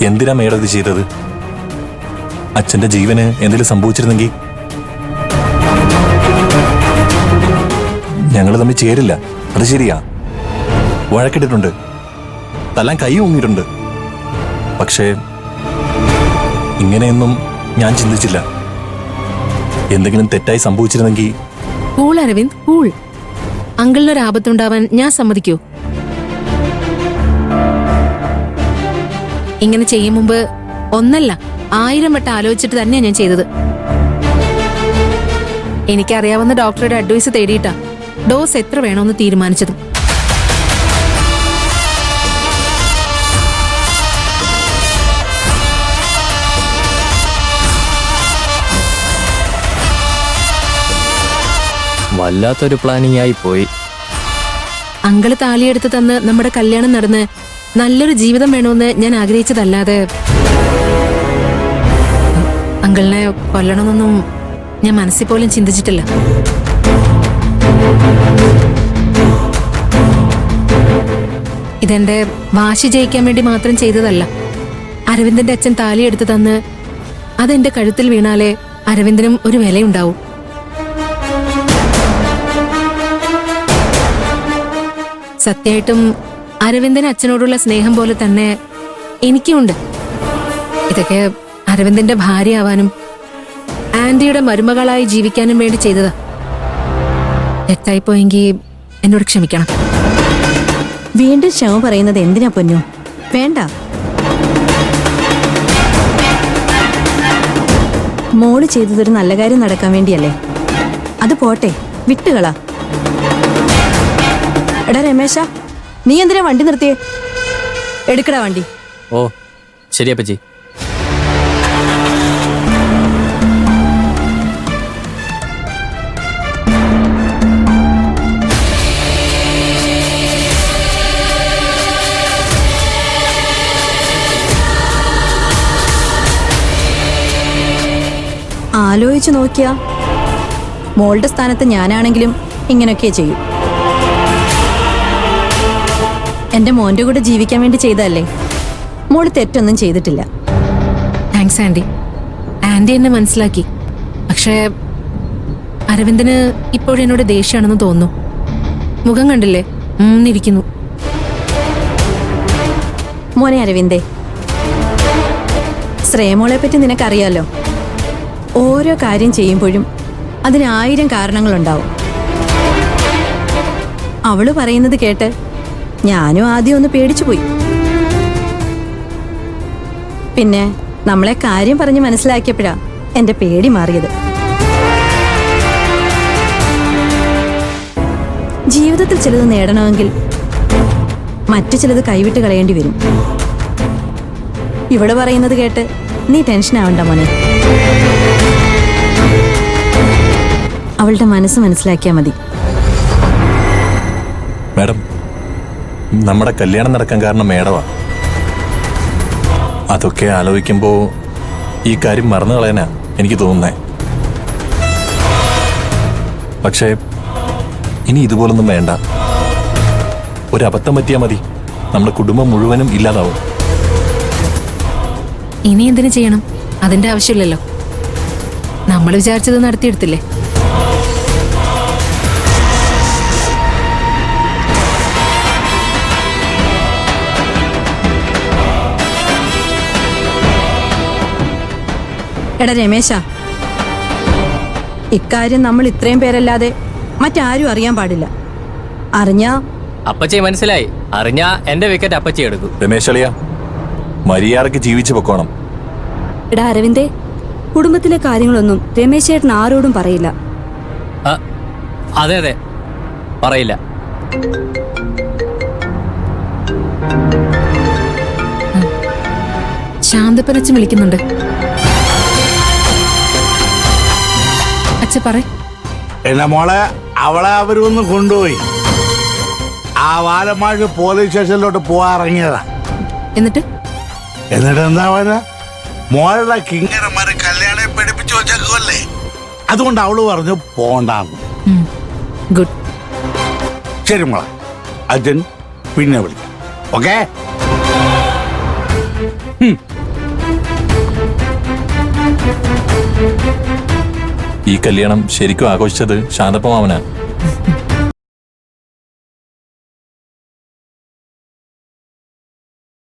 എന്തിനാ മേഡം ഇത് ചെയ്തത്? അച്ഛന്റെ ജീവന് എന്തെങ്കിലും സംഭവിച്ചിരുന്നെങ്കിൽ ഞങ്ങൾ തമ്മിൽ ചേരില്ല. അത് ശരിയാ, വഴക്കിട്ടിട്ടുണ്ട്, തല്ലാൻ കൈ ഊങ്ങിയിട്ടുണ്ട്. പക്ഷേ ഇങ്ങനെയൊന്നും ഞാൻ ചിന്തിച്ചില്ല. എന്തെങ്കിലും തെറ്റായി സംഭവിച്ചിരുന്നെങ്കിൽ. Cool Aravind, cool. അങ്കിളിനൊരു ആപത്തുണ്ടാവാൻ ഞാൻ സമ്മതിക്കൂ? ഇങ്ങനെ ചെയ്യും മുമ്പ് ഒന്നല്ല 1000 വട്ടം ആലോചിച്ചിട്ട് തന്നെയാ ഞാൻ ചെയ്തത്. എനിക്കറിയാവുന്ന ഡോക്ടറുടെ അഡ്വൈസ് തേടിയിട്ടാ ഡോസ് എത്ര വേണമെന്ന് തീരുമാനിച്ചതും. വല്ലാത്തൊരു പ്ലാനിങ് ആയി പോയി. അങ്കിള് താലിയെടുത്ത് തന്ന് നമ്മുടെ കല്യാണം നടന്ന് നല്ലൊരു ജീവിതം വേണമെന്ന് ഞാൻ ആഗ്രഹിച്ചതല്ലാതെ അങ്കിളിനെ കൊല്ലണമെന്നൊന്നും ഞാൻ മനസ്സിൽ പോലും ചിന്തിച്ചിട്ടില്ല. ഇതെന്റെ വാശി ജയിക്കാൻ വേണ്ടി മാത്രം ചെയ്തതല്ല. അരവിന്ദന്റെ അച്ഛൻ താലിയെടുത്ത് തന്ന് അതെന്റെ കഴുത്തിൽ വീണാലേ അരവിന്ദനും ഒരു വിലയുണ്ടാവും. സത്യമായിട്ടും അരവിന്ദന് അച്ഛനോടുള്ള സ്നേഹം പോലെ തന്നെ എനിക്കുമുണ്ട്. ഇതൊക്കെ അരവിന്ദന്റെ ഭാര്യയാവാനും ആന്റിയുടെ മരുമകളായി ജീവിക്കാനും വേണ്ടി ചെയ്തതാ. തെറ്റായിപ്പോയെങ്കിൽ എന്നോട് ക്ഷമിക്കണം. വീണ്ടും ക്ഷമ പറയുന്നത് എന്തിനാ പൊന്നു? വേണ്ട. മോള് ചെയ്തതൊരു നല്ല കാര്യം നടക്കാൻ വേണ്ടിയല്ലേ? അത് പോട്ടെ, വിട്ടുകളാ. എടാ രമേശ, നീ എന്തിനാ വണ്ടി നിർത്തിയേ? എടുക്കടാ വണ്ടി. ഓ ശരി അപ്പച്ചി. ആലോചിച്ചു നോക്കിയാ മോളുടെ സ്ഥാനത്ത് ഞാനാണെങ്കിലും ഇങ്ങനെയൊക്കെ ചെയ്യും. എന്റെ മോന്റെ കൂടെ ജീവിക്കാൻ വേണ്ടി ചെയ്തതല്ലേ? മോള് തെറ്റൊന്നും ചെയ്തിട്ടില്ല. Thanks anti. ആന്റി എന്നെ മനസ്സിലാക്കി. പക്ഷേ അരവിന്ദന് ഇപ്പോഴെന്നോട് ദേഷ്യമാണെന്ന് തോന്നുന്നു. മുഖം കണ്ടില്ലേ, ഇരിക്കുന്നു. മോനെ അരവിന്ദേ, ശ്രേയമോളെ പറ്റി നിനക്കറിയാലോ. ഓരോ കാര്യം ചെയ്യുമ്പോഴും അതിന് 1000 കാരണങ്ങളുണ്ടാവും. അവള് പറയുന്നത് കേട്ട് ഞാനും ആദ്യം ഒന്ന് പേടിച്ചു പോയി. പിന്നെ നമ്മളെ കാര്യം പറഞ്ഞ് മനസ്സിലാക്കിയപ്പോഴാ എന്റെ പേടി മാറിയത്. ജീവിതത്തിൽ ചിലത് നേടണമെങ്കിൽ മറ്റു ചിലത് കൈവിട്ട് കളയേണ്ടി വരും. ഇവിടെ പറയുന്നത് കേട്ട് നീ ടെൻഷൻ ആവണ്ട മോനെ. അവളുടെ മനസ്സ് മനസ്സിലാക്കിയാ മതി. മാഡം, നമ്മുടെ കല്യാണം നടക്കാൻ കാരണം മേഡവാ. അതൊക്കെ ആലോചിക്കുമ്പോ ഈ കാര്യം മറന്നു കളയാനാ എനിക്ക് തോന്നുന്നേ. പക്ഷേ ഇനി ഇതുപോലൊന്നും വേണ്ട. ഒരബദ്ധം പറ്റിയാൽ മതി, നമ്മുടെ കുടുംബം മുഴുവനും ഇല്ലാതാവും. ഇനി എന്തിനു ചെയ്യണം? അതിന്റെ ആവശ്യമില്ലല്ലോ. നമ്മൾ വിചാരിച്ചത് നടത്തിയെടുത്തില്ലേ. എടാ രമേശ, ഇക്കാര്യം നമ്മൾ ഇത്രയും പേരല്ലാതെ മറ്റാരും അറിയാൻ പാടില്ല. അറിഞ്ഞാ അപ്പച്ചി മനസ്സിലായി. അറിഞ്ഞാ എന്റെ വിക്കറ്റ് അപ്പച്ചി എടുക്കും. രമേശളിയ, മര്യാദക്ക് ജീവിച്ചു പൊക്കോണം. എടാ അരവിന്ദേ, കുടുംബത്തിലെ കാര്യങ്ങളൊന്നും രമേശ് ചേട്ടൻ ആരോടും പറയില്ല. അതെ അതെ, പറയില്ല. ശാന്തപ്പനച്ച് വിളിക്കുന്നുണ്ട്. അച്ഛ പറ. എന്നെ മോളെ, അവളെ അവരൊന്ന് കൊണ്ടുപോയി ആ വാലമാഴ് പോലീസ് സ്റ്റേഷനിലോട്ട് പോവാറങ്ങിയതാ. എന്നിട്ട് എന്താ പറയുക, മോളുടെ കിങ്ങരന്മാരെ കല്യാണം പഠിപ്പിച്ചു വെച്ചേക്കുമല്ലേ, അതുകൊണ്ട് അവള് പറഞ്ഞു പോണ്ടാന്ന്. ഗുഡ്. ശരി മോളെ, അച്ഛൻ പിന്നെ വിളിക്കാം. ഓക്കേ. ഈ കല്യാണം ശരിക്കും ആഘോഷിച്ചത് ശാന്തപ്പ മാമനാ.